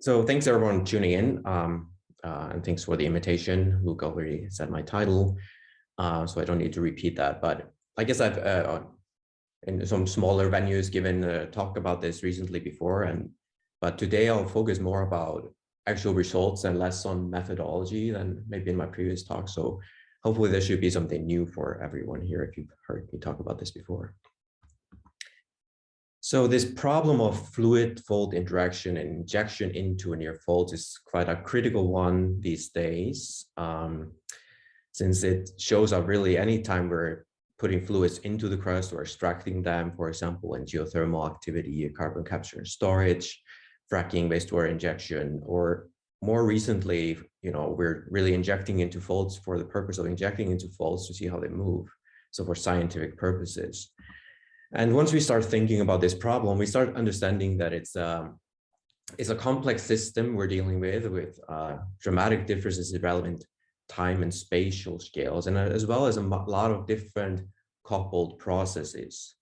So thanks everyone tuning in, and thanks for the invitation. Luke already said my title, so I don't need to repeat that. But I guess I've in some smaller venues given a talk about this recently before, but today I'll focus more about actual results and less on methodology than maybe in my previous talk. So hopefully there should be something new for everyone here if you've heard me talk about this before. So this problem of fluid-fold interaction and injection into and near folds is quite a critical one these days, since it shows up really anytime we're putting fluids into the crust or extracting them, for example, in geothermal activity, carbon capture and storage, fracking, wastewater injection, or more recently, we're really injecting into folds for the purpose of injecting into folds to see how they move. So for scientific purposes. And once we start thinking about this problem, we start understanding that it's a complex system we're dealing with dramatic differences in relevant time and spatial scales, and as well as a lot of different coupled processes.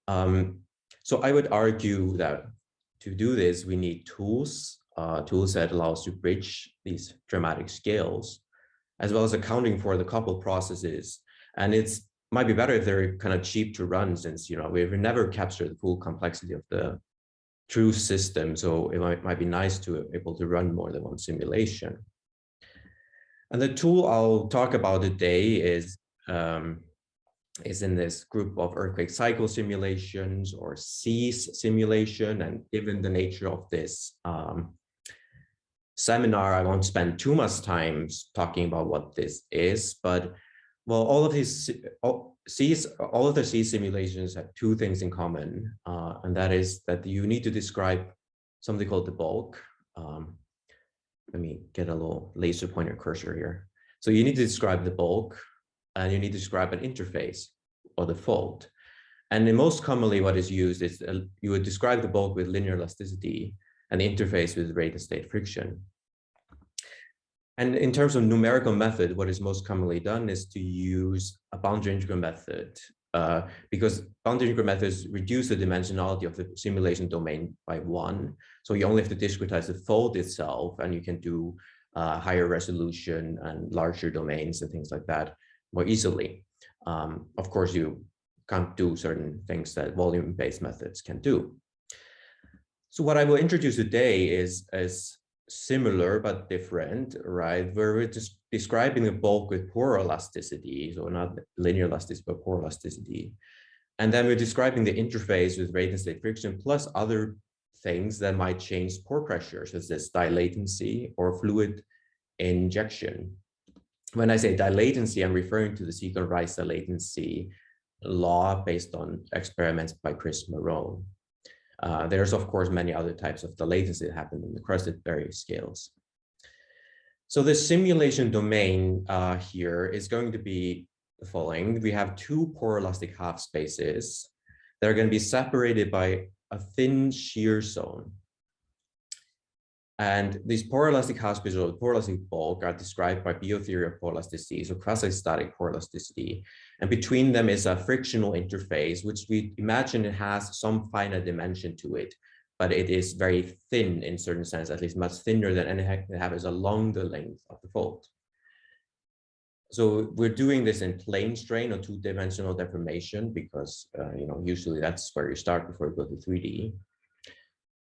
So I would argue that to do this, we need tools that allow us to bridge these dramatic scales, as well as accounting for the coupled processes. And it's might be better if they're kind of cheap to run, since we've never captured the full complexity of the true system. So it might be nice to be able to run more than one simulation. And the tool I'll talk about today is in this group of earthquake cycle simulations, or SEAS simulation. And given the nature of this seminar, I won't spend too much time talking about what this is, but well, all of the SEAS simulations have two things in common, and that is that you need to describe something called the bulk. Let me get a little laser pointer cursor here. So you need to describe the bulk, and you need to describe an interface or the fold. And then most commonly what is used is you would describe the bulk with linear elasticity and the interface with rate and state friction. And in terms of numerical method, what is most commonly done is to use a boundary integral method, because boundary integral methods reduce the dimensionality of the simulation domain by 1. So you only have to discretize the fold itself, and you can do higher resolution and larger domains and things like that more easily. Of course, you can't do certain things that volume-based methods can do. So what I will introduce today is similar but different, right? Where we're just describing the bulk with poroelasticity, so not linear elasticity, but poroelasticity. And then we're describing the interface with rate and state friction, plus other things that might change pore pressure, such as dilatancy or fluid injection. When I say dilatancy, I'm referring to the Secant-Rice dilatancy law based on experiments by Chris Marone. There's, of course, many other types of dilatancy that happen in the crust at various scales. So the simulation domain here is going to be the following. We have two poroelastic half spaces that are going to be separated by a thin shear zone. And these poroelastic half spaces, or poroelastic bulk, are described by biotheory of poroelasticity, so quasi-static poroelasticity. And between them is a frictional interface, which we imagine it has some finite dimension to it, but it is very thin in certain sense, at least much thinner than anything that happens along the length of the fold. So we're doing this in plane strain or two-dimensional deformation because usually that's where you start before you go to 3D.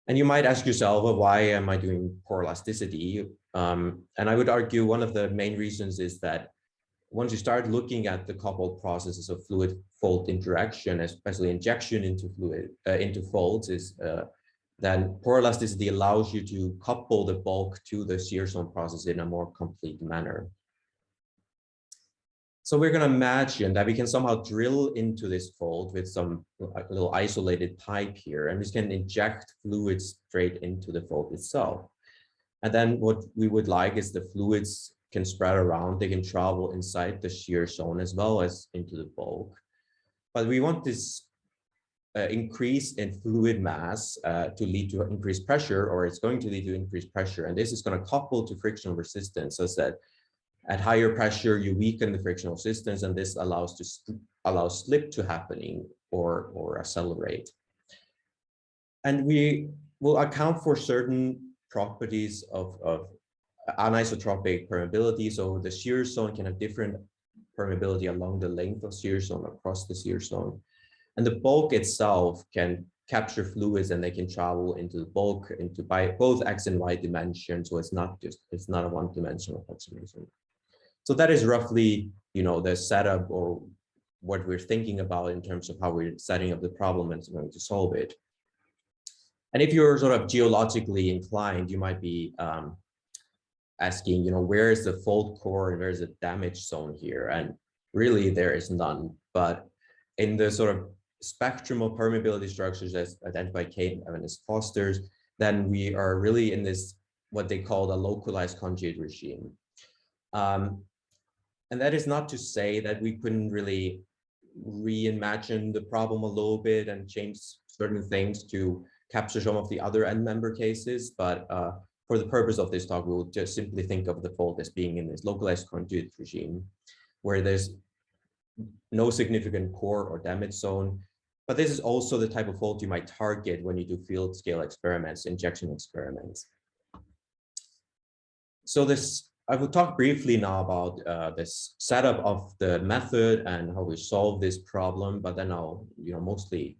And you might ask yourself, well, why am I doing poroelasticity? And I would argue one of the main reasons is that once you start looking at the coupled processes of fluid fold interaction, especially injection into folds, then poroelasticity allows you to couple the bulk to the shear zone process in a more complete manner. So we're going to imagine that we can somehow drill into this fold with some little isolated pipe here, and we can inject fluids straight into the fold itself. And then what we would like is the fluids can spread around, they can travel inside the shear zone as well as into the bulk. But we want this increase in fluid mass to lead to increased pressure, or it's going to lead to increased pressure. And this is going to couple to frictional resistance, such that at higher pressure, you weaken the frictional resistance, and this allows slip to happening or accelerate. And we will account for certain properties of anisotropic permeability. So the shear zone can have different permeability along the length of shear zone, across the shear zone. And the bulk itself can capture fluids, and they can travel into the bulk into by both X and Y dimensions. So it's not a one-dimensional fluctuation. So that is roughly, the setup, or what we're thinking about in terms of how we're setting up the problem and going to solve it. And if you're sort of geologically inclined, you might be asking, where is the fault core and where's the damage zone here? And really there is none. But in the sort of spectrum of permeability structures as identified by and as Foster's, then we are really in this, what they call the localized conjugate regime. And that is not to say that we couldn't really reimagine the problem a little bit and change certain things to capture some of the other end member cases. But for the purpose of this talk, we'll just simply think of the fault as being in this localized conjugate regime, where there's no significant core or damage zone. But this is also the type of fault you might target when you do field scale experiments, injection experiments. So I will talk briefly now about this setup of the method and how we solve this problem, but then I'll mostly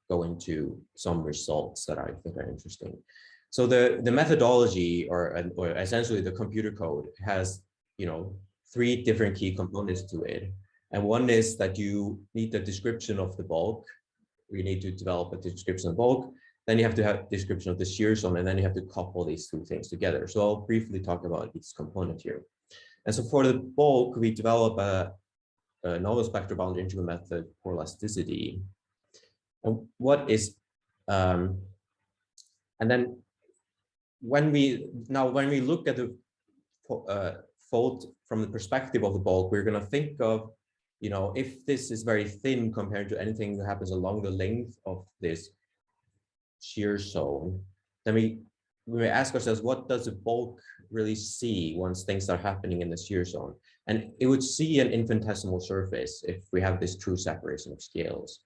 go into some results that I think are interesting. So the methodology, or essentially the computer code, has 3 different key components to it. And one is that you need the description of the bulk. You need to develop a description of bulk. Then you have to have description of the shear zone, and then you have to couple these 2 things together. So I'll briefly talk about each component here. And so for the bulk, we develop a novel spectral boundary integral method, poroelasticity. And what is, and then when we look at the fault from the perspective of the bulk, we're going to think of, if this is very thin compared to anything that happens along the length of this shear zone, then we may ask ourselves, what does the bulk really see once things are happening in the shear zone? And it would see an infinitesimal surface if we have this true separation of scales.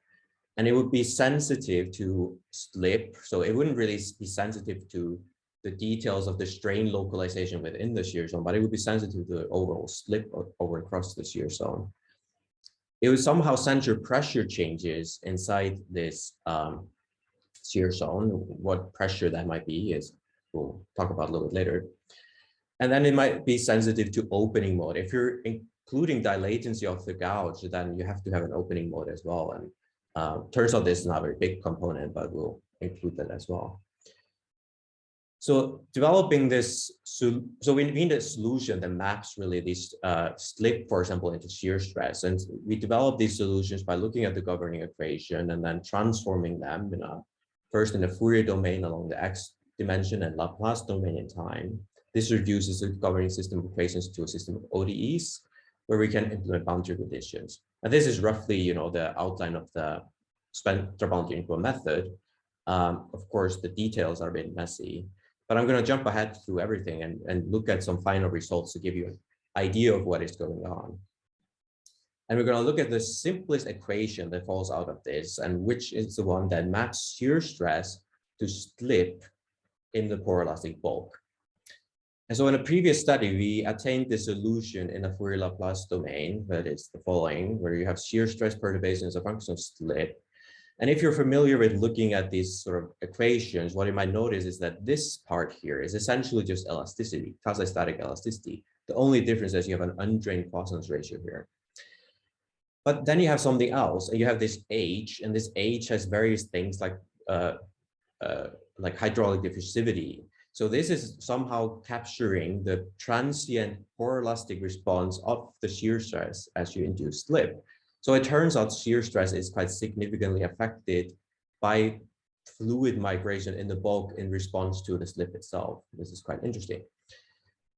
And it would be sensitive to slip. So it wouldn't really be sensitive to the details of the strain localization within the shear zone, but it would be sensitive to the overall slip over across the shear zone. It would somehow censor pressure changes inside this shear zone. What pressure that might be is we'll talk about a little bit later. And then it might be sensitive to opening mode. If you're including dilatancy of the gouge, then you have to have an opening mode as well. And turns out this is not a very big component, but we'll include that as well. So developing this, so we need a solution that maps really this slip, for example, into shear stress. And we develop these solutions by looking at the governing equation and then transforming them first in the Fourier domain along the X dimension and Laplace domain in time. This reduces the governing system equations to a system of ODEs where we can implement boundary conditions. And this is roughly, the outline of the spectral boundary integral method. Of course, the details are a bit messy, but I'm going to jump ahead through everything and look at some final results to give you an idea of what is going on. And we're going to look at the simplest equation that falls out of this, and which is the one that maps shear stress to slip in the poroelastic bulk. And so in a previous study, we attained the solution in a Fourier Laplace domain that is the following, where you have shear stress perturbation as a function of slip. And if you're familiar with looking at these sort of equations, what you might notice is that this part here is essentially just elasticity, quasi-static elasticity. The only difference is you have an undrained Poisson's ratio here. But then you have something else, and you have this H, and this H has various things like hydraulic diffusivity. So this is somehow capturing the transient poroelastic response of the shear stress as you induce slip. So it turns out shear stress is quite significantly affected by fluid migration in the bulk in response to the slip itself. This is quite interesting.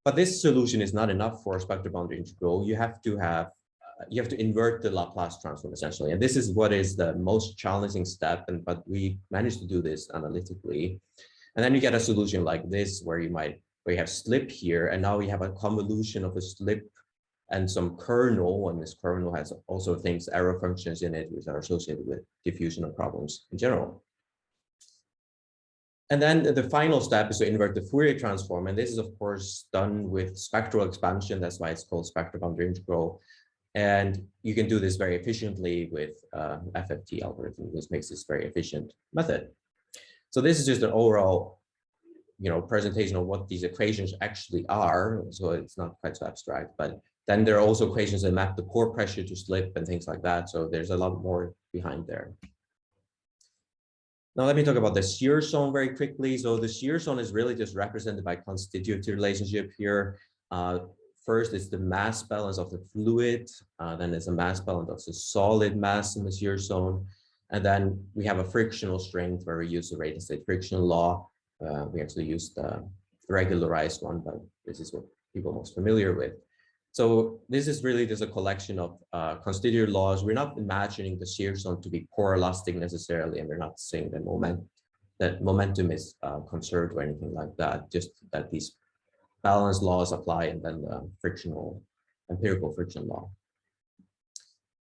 But this solution is not enough for a spectral boundary integral. You have to invert the Laplace transform essentially. And this is what is the most challenging step, but we managed to do this analytically. And then you get a solution like this, where you have slip here, and now we have a convolution of a slip and some kernel, and this kernel has also things, error functions in it, which are associated with diffusion problems in general. And then the final step is to invert the Fourier transform. And this is, of course, done with spectral expansion. That's why it's called spectral boundary integral. And you can do this very efficiently with FFT algorithm. This makes this very efficient method. So this is just an overall, presentation of what these equations actually are. So it's not quite so abstract, but then there are also equations that map the pore pressure to slip and things like that. So there's a lot more behind there. Now let me talk about the shear zone very quickly. So the shear zone is really just represented by constitutive relationship here. First, it's the mass balance of the fluid. Then it's a mass balance of the solid mass in the shear zone. And then we have a frictional strength where we use the rate and state frictional law. We actually use the regularized one, but this is what people are most familiar with. So this is really just a collection of constitutive laws. We're not imagining the shear zone to be poroelastic necessarily, and we're not saying that momentum is conserved or anything like that, just that these balance laws apply, and then the empirical friction law.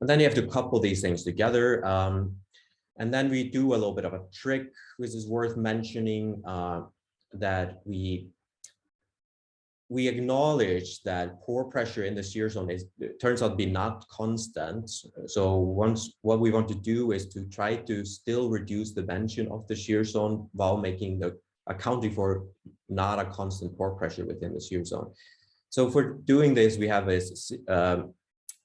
And then you have to couple these things together. And then we do a little bit of a trick, which is worth mentioning, that we acknowledge that pore pressure in the shear zone turns out to be not constant. So what we want to do is to try to still reduce the dimension of the shear zone while accounting for not a constant pore pressure within the shear zone. So for doing this, we have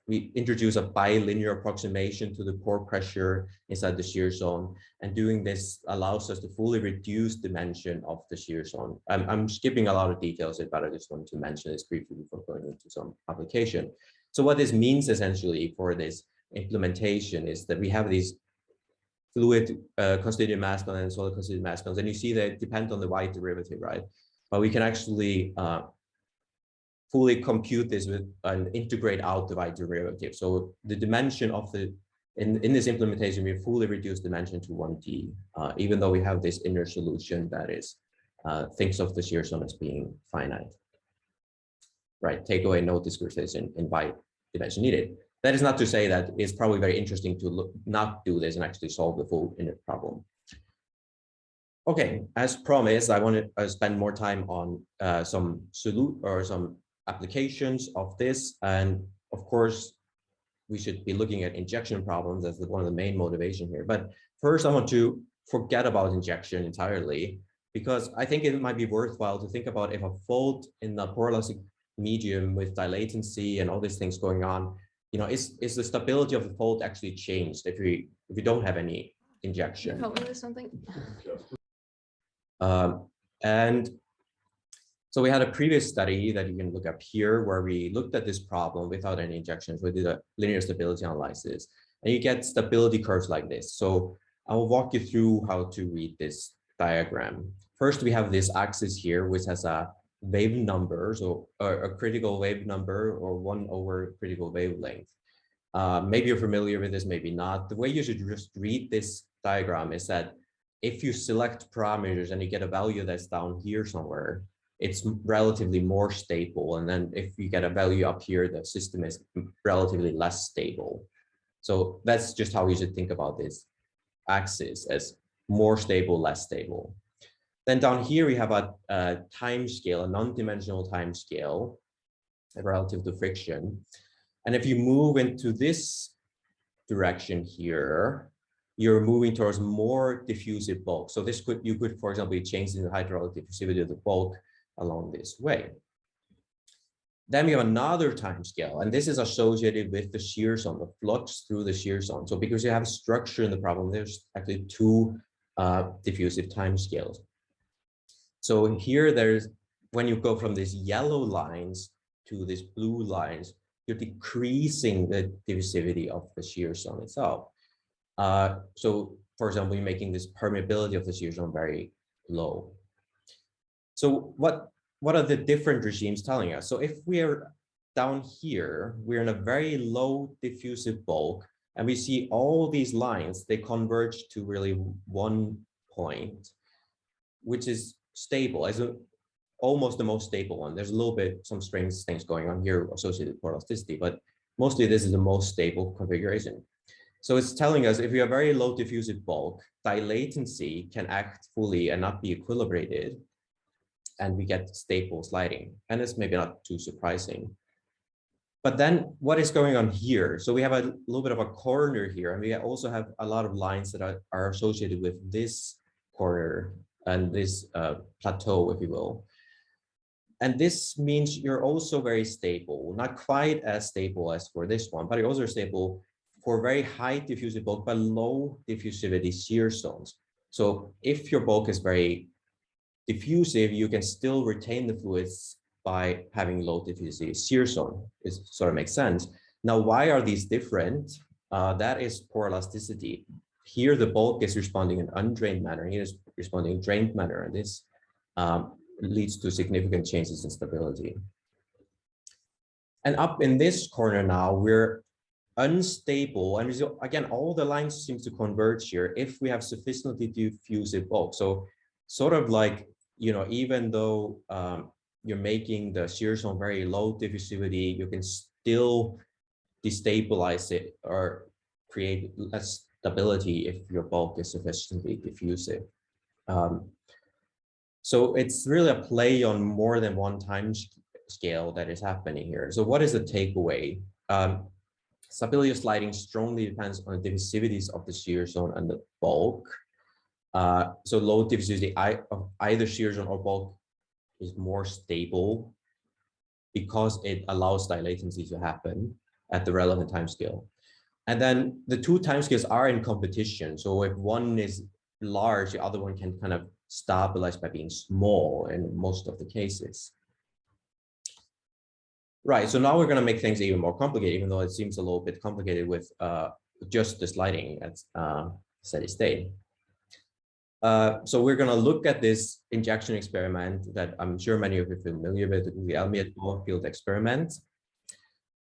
we introduce a bilinear approximation to the pore pressure inside the shear zone, and doing this allows us to fully reduce dimension of the shear zone. I'm skipping a lot of details, but I just want to mention this briefly before going into some application. So what this means essentially for this implementation is that we have these fluid constitutive mass balance and solid constitutive mass balance, and you see that depend on the y derivative, right? But we can actually fully compute this with and integrate out the y derivative. So the dimension of in this implementation, we fully reduce dimension to 1D, even though we have this inner solution that is thinks of the shear zone as being finite. Right, take away no discretization in y dimension needed. That is not to say that it's probably very interesting to not do this and actually solve the full inner problem. Okay, as promised, I want to spend more time on some applications of this. And of course, we should be looking at injection problems as one of the main motivation here. But first, I want to forget about injection entirely, because I think it might be worthwhile to think about if a fault in the poroelastic medium with dilatancy and all these things going on, is the stability of the fault actually changed if we don't have any injection? Help me with something. And so we had a previous study that you can look up here where we looked at this problem without any injections. We did a linear stability analysis, and you get stability curves like this. So I will walk you through how to read this diagram. First, we have this axis here, which has a wave number, so a critical wave number, or 1 over critical wavelength. Maybe you're familiar with this, maybe not. The way you should just read this diagram is that if you select parameters and you get a value that's down here somewhere, it's relatively more stable. And then if you get a value up here, the system is relatively less stable. So that's just how you should think about this axis, as more stable, less stable. Then down here, we have a time scale, a non-dimensional time scale relative to friction. And if you move into this direction here, you're moving towards more diffusive bulk. So you could, for example, change the hydraulic diffusivity of the bulk along this way. Then we have another time scale, and this is associated with the shear zone, the flux through the shear zone. So because you have structure in the problem, there's actually two diffusive time scales. So here when you go from these yellow lines to these blue lines, you're decreasing the diffusivity of the shear zone itself. So for example, you're making this permeability of the shear zone very low. So what are the different regimes telling us? So if we are down here, we're in a very low diffusive bulk, and we see all these lines, they converge to really one point, which is stable, as almost the most stable one. There's a little bit, some strange things going on here associated with pore elasticity, but mostly this is the most stable configuration. So it's telling us if you have very low diffusive bulk, dilatancy can act fully and not be equilibrated, and we get stable sliding. And it's maybe not too surprising. But then what is going on here? So we have a little bit of a corner here, and we also have a lot of lines that are associated with this corner and this plateau, if you will. And this means you're also very stable, not quite as stable as for this one, but you're also stable for very high diffusive bulk, but low diffusivity shear zones. So if your bulk is very diffusive, you can still retain the fluids by having low diffusivity shear zone. It sort of makes sense. Now, why are these different? That is poroelasticity. Here, the bulk is responding in undrained manner. Here is responding in drained manner, and this leads to significant changes in stability. And up in this corner now, we're unstable. And again, all the lines seem to converge here if we have sufficiently diffusive bulk. So sort of like, you know, even though you're making the shear zone very low diffusivity, you can still destabilize it or create less stability if your bulk is sufficiently diffusive. So it's really a play on more than one time scale that is happening here. So what is the takeaway? Stability of sliding strongly depends on the diffusivities of the shear zone and the bulk. So low diffusivity of either shear zone or bulk is more stable because it allows dilatancy to happen at the relevant time scale. And then the two timescales are in competition. So if one is large, the other one can kind of stabilize by being small in most of the cases. Right, so now we're going to make things even more complicated, even though it seems a little bit complicated with just the sliding at steady state. So we're going to look at this injection experiment that I'm sure many of you are familiar with, the albeit field experiment.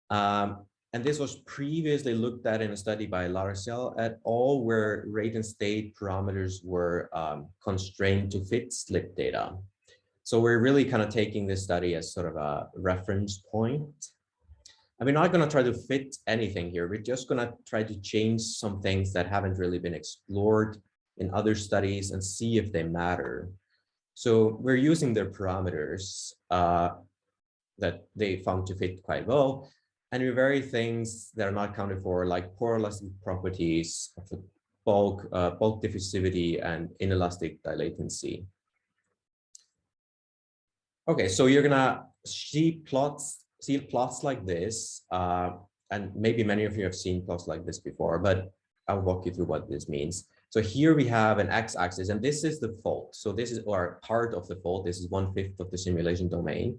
And this was previously looked at in a study by Larcel et al., where rate and state parameters were constrained to fit slip data. So we're really kind of taking this study as sort of a reference point. And we're not going to try to fit anything here. We're just going to try to change some things that haven't really been explored in other studies and see if they matter. So we're using their parameters that they found to fit quite well. And we vary things that are not accounted for, like poroelastic properties of the bulk, bulk diffusivity, and inelastic dilatancy. Okay, so you're gonna see plots like this, and maybe many of you have seen plots like this before, but I'll walk you through what this means. So here we have an x-axis, and this is the fault. So this is or part of the fault. This is 1/5 of the simulation domain.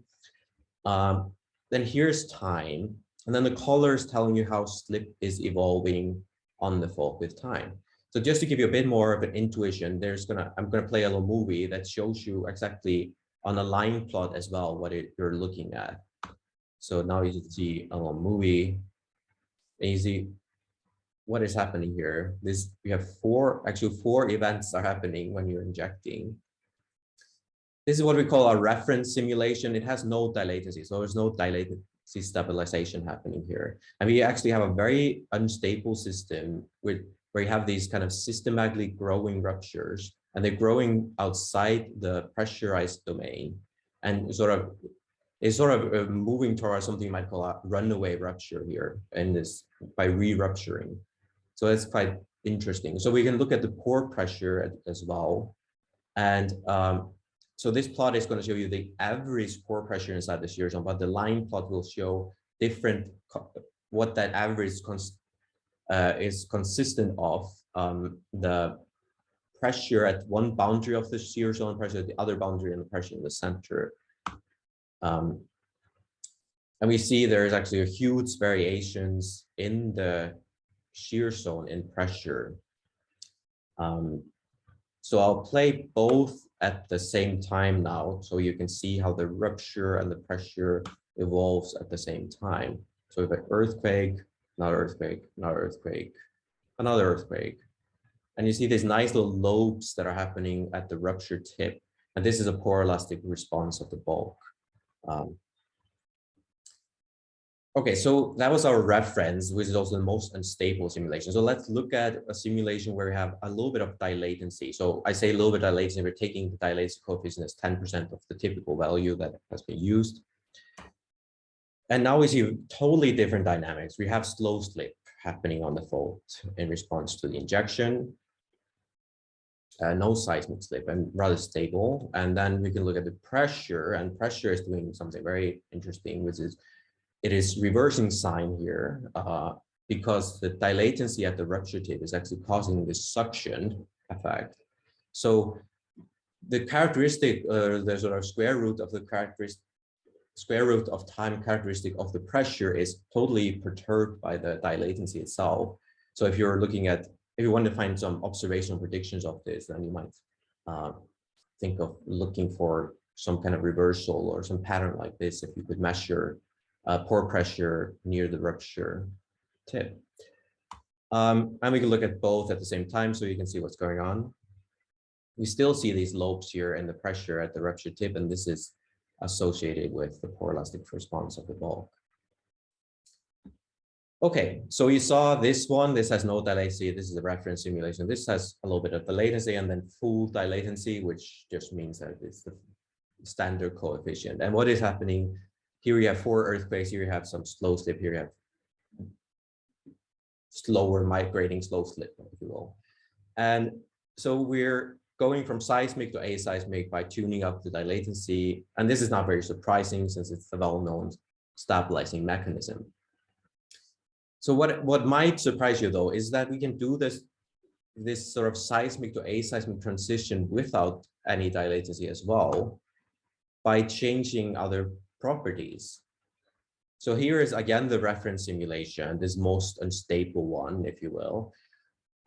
Then here's time. And then the color is telling you how slip is evolving on the fault with time. So just to give you a bit more of an intuition, I'm gonna play a little movie that shows you exactly on a line plot as well what you're looking at. So now you see a little movie, and you see what is happening here. We have four events are happening when you're injecting. This is what we call a reference simulation. It has no dilatancy, so there's no dilatancy stabilization happening here. And we actually have a very unstable system where you have these kind of systematically growing ruptures, and they're growing outside the pressurized domain, and it's sort of moving towards something you might call a runaway rupture here, and this by re-rupturing. So it's quite interesting. So we can look at the pore pressure as well. And so this plot is going to show you the average pore pressure inside the shear zone, but the line plot will show different, what that average is consistent of, the pressure at one boundary of the shear zone, pressure at the other boundary, and the pressure in the center. And we see there's actually a huge variations in the shear zone in pressure. So I'll play both at the same time now, so you can see how the rupture and the pressure evolves at the same time. So we have an earthquake, another earthquake, another earthquake, another earthquake. And you see these nice little lobes that are happening at the rupture tip. And this is a poroelastic response of the bulk. Okay, so that was our reference, which is also the most unstable simulation. So let's look at a simulation where we have a little bit of dilatancy. So I say a little bit of dilatancy, we're taking the dilatancy coefficient as 10% of the typical value that has been used. And now we see totally different dynamics. We have slow slip happening on the fault in response to the injection. No seismic slip and rather stable. And then we can look at the pressure, and pressure is doing something very interesting, which is it is reversing sign here because the dilatancy at the rupture tip is actually causing this suction effect. So the characteristic, the sort of square root of the characteristic, square root of time characteristic of the pressure is totally perturbed by the dilatancy itself. So if you're looking at, if you want to find some observational predictions of this, then you might think of looking for some kind of reversal or some pattern like this if you could measure pore pressure near the rupture tip. And we can look at both at the same time so you can see what's going on. We still see these lobes here and the pressure at the rupture tip, and this is associated with the poroelastic response of the bulk. Okay, so you saw this one. This has no dilatancy. This is a reference simulation. This has a little bit of dilatancy and then full dilatancy, which just means that it's the standard coefficient. And what is happening? Here you have 4 earthquakes. Here you have some slow slip. Here you have slower migrating slow slip, if you will. And so we're going from seismic to aseismic by tuning up the dilatancy. And this is not very surprising since it's a well-known stabilizing mechanism. So what might surprise you though is that we can do this sort of seismic to aseismic transition without any dilatancy as well by changing other properties. So here is again the reference simulation, this most unstable one, if you will.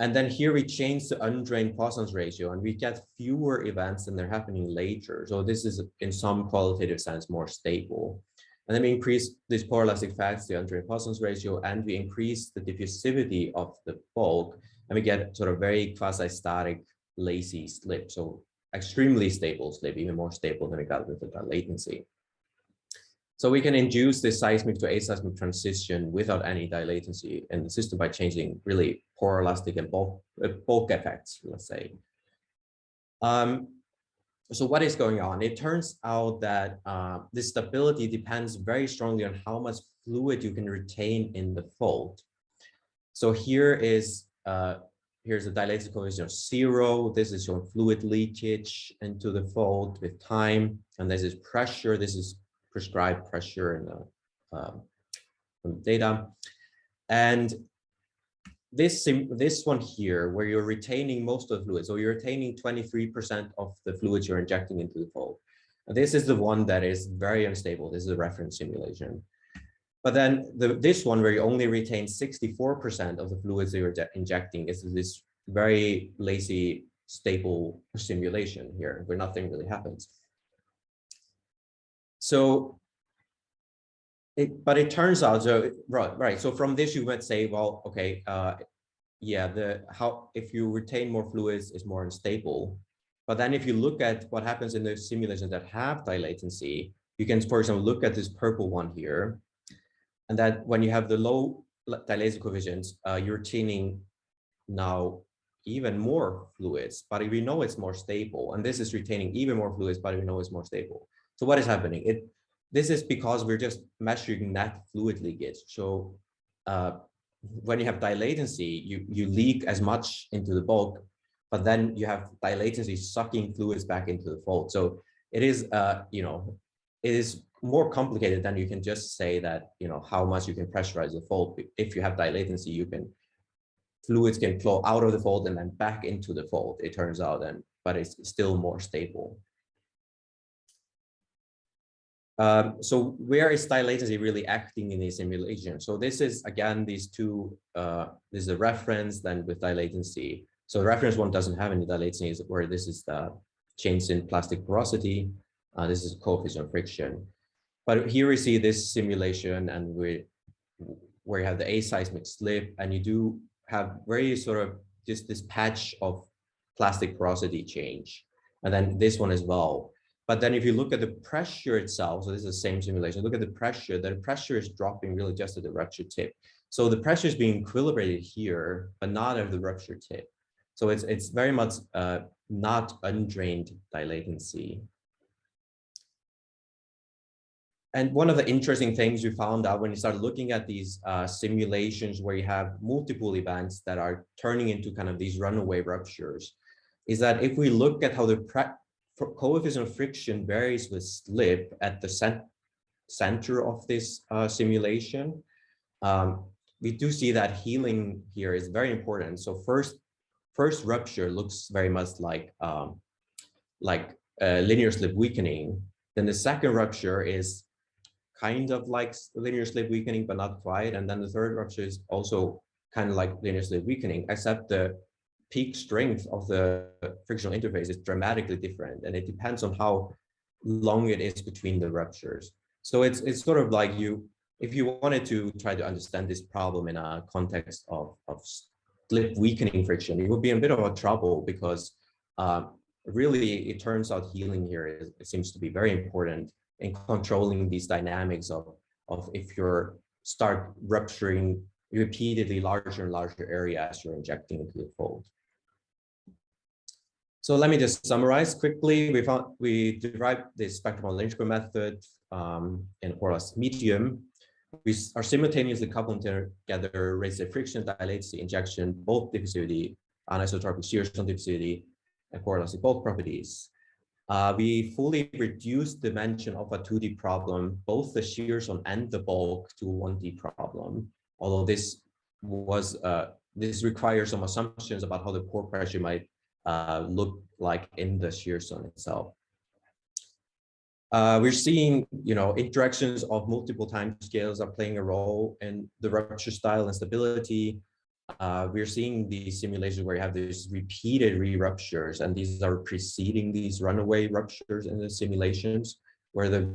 And then here we change the undrained Poisson's ratio and we get fewer events than they're happening later. So this is in some qualitative sense more stable. And then we increase these poroelastic facts, the undrained Poisson's ratio, and we increase the diffusivity of the bulk, and we get sort of very quasi-static lazy slip. So extremely stable slip, even more stable than we got with the dilatancy. So we can induce this seismic to aseismic transition without any dilatancy in the system by changing really poroelastic and bulk effects, let's say. So what is going on? It turns out that this stability depends very strongly on how much fluid you can retain in the fault. So here is here's a dilatancy coefficient of 0. This is showing fluid leakage into the fault with time, and this is pressure. This is prescribed pressure in the data. And this one here, where you're retaining most of the fluid, so you're retaining 23% of the fluid you're injecting into the fault. And this is the one that is very unstable. This is a reference simulation. But then this one, where you only retain 64% of the fluids that you're injecting, is this very lazy, stable simulation here, where nothing really happens. So, but it turns out, so right. So from this, you might say, well, okay, yeah, if you retain more fluids, is more unstable. But then if you look at what happens in the simulations that have dilatancy, you can, for example, look at this purple one here, and that when you have the low dilatancy coefficients, you're retaining now even more fluids, but we know it's more stable. And this is retaining even more fluids, but we know it's more stable. So what is happening? This is because we're just measuring net fluid leakage. So when you have dilatancy, you leak as much into the bulk, but then you have dilatancy sucking fluids back into the fault. So it is, it is more complicated than you can just say that, how much you can pressurize the fault. If you have dilatancy, fluids can flow out of the fault and then back into the fault, it turns out, but it's still more stable. So where is dilatancy really acting in a simulation? So this is, again, these two, this is a reference then with dilatancy. So the reference one doesn't have any dilatancy, where this is the change in plastic porosity. This is coefficient of friction. But here we see this simulation, and where you have the aseismic slip, and you do have very sort of just this patch of plastic porosity change. And then this one as well. But then if you look at the pressure itself, so this is the same simulation, look at the pressure is dropping really just at the rupture tip. So the pressure is being equilibrated here, but not at the rupture tip. So it's very much not undrained dilatancy. And one of the interesting things we found out when you start looking at these simulations where you have multiple events that are turning into kind of these runaway ruptures is that if we look at how the coefficient of friction varies with slip at the center of this simulation, we do see that healing here is very important. So first rupture looks very much like linear slip weakening. Then the second rupture is kind of like linear slip weakening, but not quite. And then the third rupture is also kind of like linear slip weakening, except the peak strength of the frictional interface is dramatically different. And it depends on how long it is between the ruptures. So it's sort of like if you wanted to try to understand this problem in a context of slip weakening friction, it would be a bit of a trouble because really it turns out healing here it seems to be very important in controlling these dynamics of if you're start rupturing repeatedly larger and larger area as you're injecting into the fold. So let me just summarize quickly. We derived the spectral analytical method in poroelastic medium. We are simultaneously coupling together raise the friction, dilates the injection, both diffusivity, anisotropic shear-zone diffusivity, and poroelastic bulk properties. We fully reduced dimension of a 2D problem, both the shear-zone and the bulk, to a 1D problem. Although this requires some assumptions about how the pore pressure might look like in the shear-zone itself. We're seeing, interactions of multiple time scales are playing a role in the rupture style and stability. We're seeing these simulations where you have these repeated re-ruptures, and these are preceding these runaway ruptures in the simulations, where they're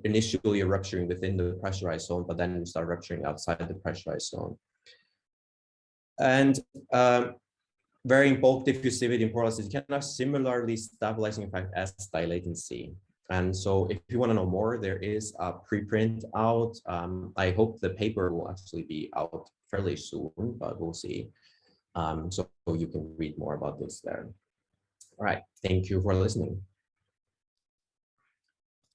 initially rupturing within the pressurized zone, but then start rupturing outside the pressurized zone. And varying bulk diffusivity and poroelasticity can have similarly stabilizing effect as dilatancy. And so if you want to know more, there is a preprint out. I hope the paper will actually be out fairly soon, but we'll see. So you can read more about this there. All right, thank you for listening.